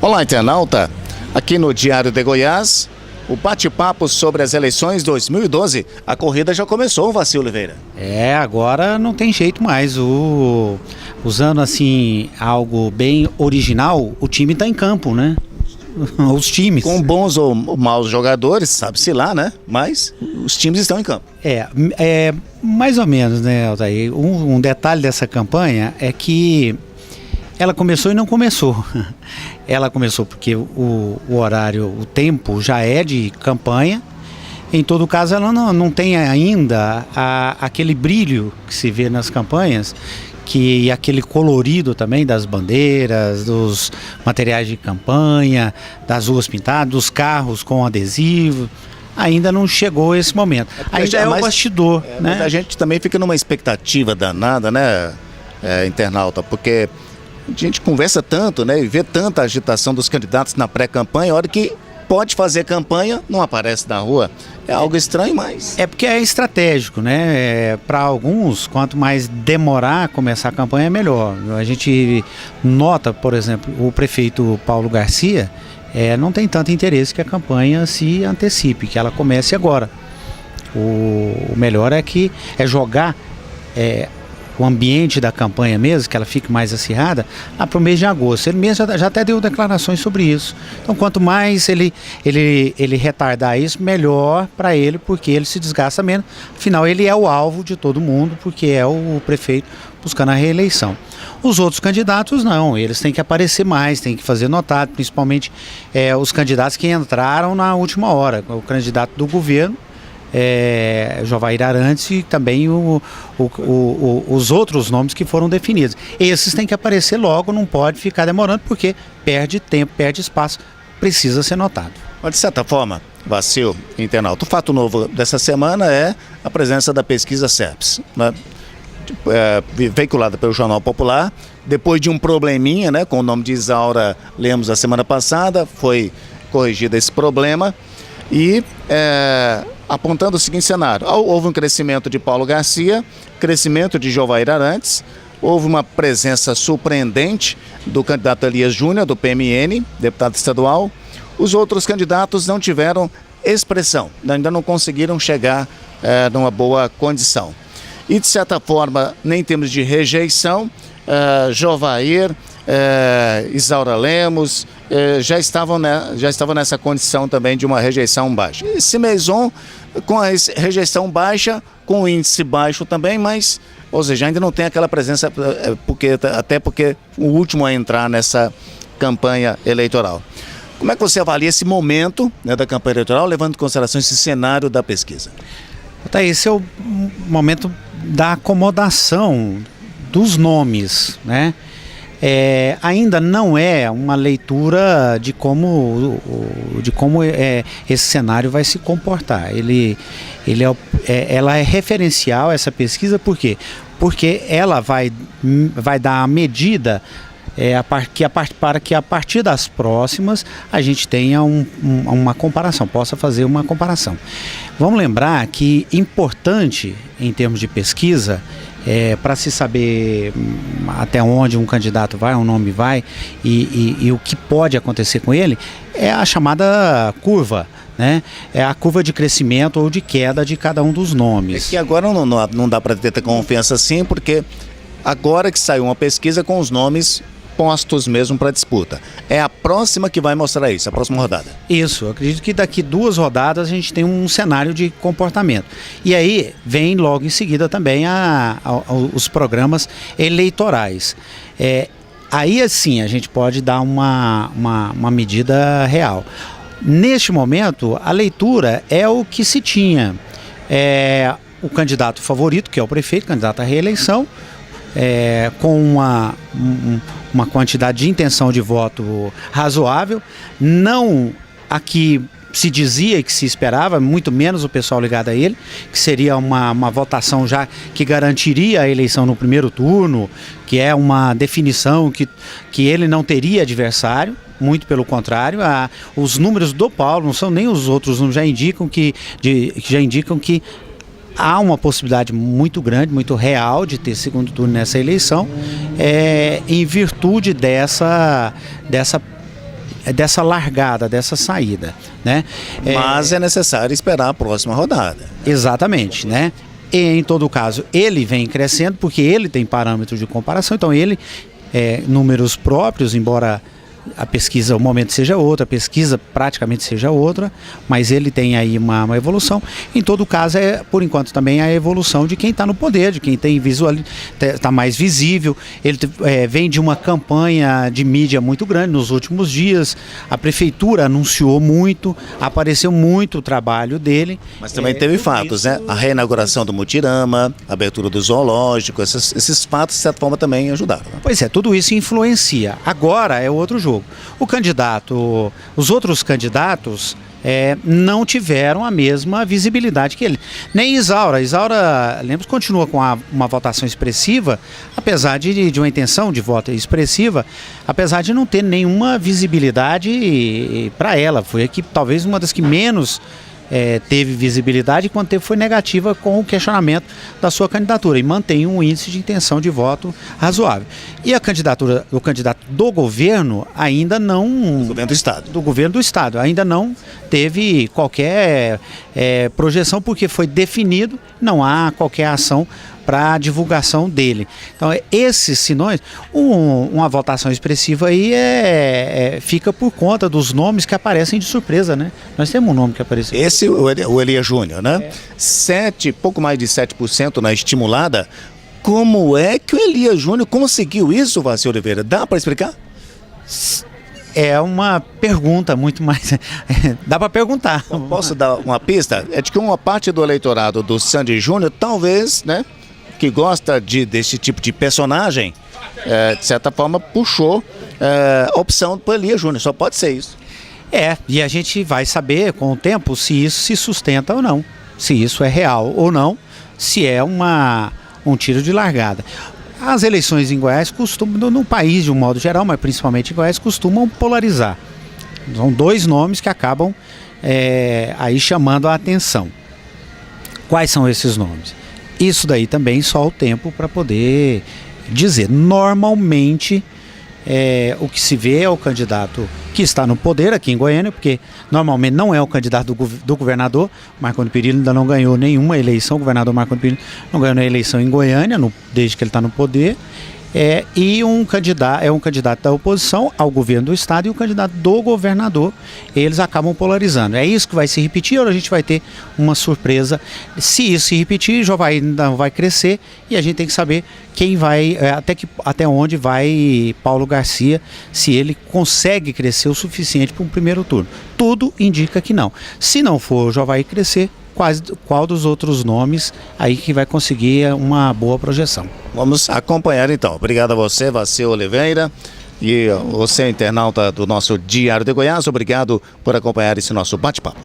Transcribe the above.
Olá, internauta. Aqui no Diário de Goiás, o bate-papo sobre as eleições 2012. A corrida já começou, Vassil Oliveira. Agora não tem jeito mais. Usando assim algo bem original, o time está em campo, né? Os times. Com bons ou maus jogadores, sabe-se lá, né? Mas os times estão em campo. Mais ou menos, né, Altair? Um detalhe dessa campanha é que ela começou e não começou. Ela começou porque o horário, o tempo já é de campanha. Em todo caso, ela não tem ainda aquele brilho que se vê nas campanhas, e aquele colorido também das bandeiras, dos materiais de campanha, das ruas pintadas, dos carros com adesivo. Ainda não chegou esse momento. Ainda é o bastidor, né? Mas a gente também fica numa expectativa danada, né, internauta, porque a gente conversa tanto, né, e vê tanta agitação dos candidatos na pré-campanha, a hora que pode fazer campanha, não aparece na rua. É algo estranho, mas... É porque é estratégico, né? Para alguns, quanto mais demorar a começar a campanha, é melhor. A gente nota, por exemplo, o prefeito Paulo Garcia não tem tanto interesse que a campanha se antecipe, que ela comece agora. O melhor é jogar o ambiente da campanha mesmo, que ela fique mais acirrada, lá para o mês de agosto. Ele mesmo já até deu declarações sobre isso. Então, quanto mais ele retardar isso, melhor para ele, porque ele se desgasta menos. Afinal, ele é o alvo de todo mundo, porque é o prefeito buscando a reeleição. Os outros candidatos não, eles têm que aparecer mais, têm que fazer notado, principalmente os candidatos que entraram na última hora. O candidato do governo, Jovair Arantes, e também os outros nomes que foram definidos. Esses têm que aparecer logo, não pode ficar demorando, porque perde tempo, perde espaço, precisa ser notado. Mas de certa forma, Vassil, internauta, o fato novo dessa semana é a presença da pesquisa CEPES, né? Veiculada pelo Jornal Popular, depois de um probleminha, né, com o nome de Isaura Lemos a semana passada, foi corrigido esse problema e apontando o seguinte cenário: houve um crescimento de Paulo Garcia, crescimento de Jovair Arantes, houve uma presença surpreendente do candidato Elias Júnior, do PMN, deputado estadual. Os outros candidatos não tiveram expressão, ainda não conseguiram chegar numa boa condição. E, de certa forma, nem em termos de rejeição, Jovair, Isaura Lemos já estavam nessa condição também de uma rejeição baixa. E Cimeizon, com a rejeição baixa, com o índice baixo também, mas, ou seja, ainda não tem aquela presença, até porque o último a entrar nessa campanha eleitoral. Como é que você avalia esse momento, né, da campanha eleitoral, levando em consideração esse cenário da pesquisa? Esse é o momento da acomodação dos nomes, né? Ainda não é uma leitura de como esse cenário vai se comportar. Ela é referencial, essa pesquisa, por quê? Porque ela vai dar a medida para que a partir das próximas a gente tenha uma comparação, possa fazer uma comparação. Vamos lembrar que importante em termos de pesquisa, para se saber até onde um candidato vai, um nome vai e o que pode acontecer com ele, é a chamada curva, né? É a curva de crescimento ou de queda de cada um dos nomes. É que agora não dá para ter confiança assim, porque agora que saiu uma pesquisa com os nomes postos mesmo para disputa. É a próxima que vai mostrar isso, a próxima rodada. Isso, eu acredito que daqui 2 rodadas a gente tem um cenário de comportamento. E aí vem logo em seguida também os programas eleitorais. Aí assim a gente pode dar uma medida real. Neste momento, a leitura é o que se tinha. O candidato favorito, que é o prefeito, candidato à reeleição, com uma quantidade de intenção de voto razoável, não a que se dizia e que se esperava, muito menos o pessoal ligado a ele, que seria uma votação já que garantiria a eleição no primeiro turno, que é uma definição que ele não teria adversário, muito pelo contrário. Os números do Paulo, não são nem os outros números, já indicam que há uma possibilidade muito grande, muito real de ter segundo turno nessa eleição, em virtude dessa dessa largada, dessa saída, né? Mas é necessário esperar a próxima rodada. Exatamente, né? E em todo caso, ele vem crescendo porque ele tem parâmetros de comparação, então ele, números próprios, embora a pesquisa, o momento seja outro, a pesquisa praticamente seja outra, mas ele tem aí uma evolução. Em todo caso, por enquanto também a evolução de quem está no poder, de quem tem está mais visível. Ele vem de uma campanha de mídia muito grande nos últimos dias, a prefeitura anunciou muito, apareceu muito o trabalho dele. Mas também teve fatos, né? A reinauguração do Mutirama, a abertura do zoológico, esses fatos de certa forma também ajudaram, né? Pois é, tudo isso influencia. Agora é outro jogo. Os outros candidatos não tiveram a mesma visibilidade que ele. Nem Isaura, lembra, continua com uma votação expressiva, apesar de uma intenção de voto expressiva, apesar de não ter nenhuma visibilidade para ela. Foi aqui talvez uma das que menos teve visibilidade, e quando teve foi negativa com o questionamento da sua candidatura, e mantém um índice de intenção de voto razoável. E o candidato do governo ainda não... Do governo do Estado. Do governo do Estado, ainda não teve qualquer projeção, porque foi definido, não há qualquer ação para a divulgação dele. Então, esses sinões, uma votação expressiva aí fica por conta dos nomes que aparecem de surpresa, né? Nós temos um nome que apareceu. Esse, o Elias Júnior, né? Pouco mais de 7% na estimulada. Como é que o Elias Júnior conseguiu isso, Vacil Oliveira? Dá para explicar? É uma pergunta muito mais... Dá para perguntar. Posso dar uma pista? É de que uma parte do eleitorado do Sandy Júnior, talvez, né, que gosta desse tipo de personagem, de certa forma puxou a opção para Elias Júnior. Só pode ser isso. E a gente vai saber com o tempo se isso se sustenta ou não. Se isso é real ou não. Se é um tiro de largada. As eleições em Goiás costumam, no país de um modo geral, mas principalmente em Goiás, costumam polarizar. São dois nomes que acabam aí chamando a atenção. Quais são esses nomes? Isso daí também só o tempo para poder dizer. Normalmente, o que se vê é o candidato que está no poder aqui em Goiânia, porque normalmente não é o candidato do governador. Marco Antônio Perillo ainda não ganhou nenhuma eleição, o governador Marco Antônio Perillo não ganhou nenhuma eleição em Goiânia, desde que ele está no poder. E um candidato da oposição ao governo do estado e o candidato do governador. Eles acabam polarizando. É isso que vai se repetir, ou a gente vai ter uma surpresa? Se isso se repetir, ainda vai crescer, e a gente tem que saber quem vai, até onde vai Paulo Garcia, se ele consegue crescer o suficiente para um primeiro turno. Tudo indica que não. Se não for Jovair crescer, qual dos outros nomes aí que vai conseguir uma boa projeção? Vamos acompanhar então. Obrigado a você, Vacil Oliveira, e você, internauta do nosso Diário de Goiás, obrigado por acompanhar esse nosso bate-papo.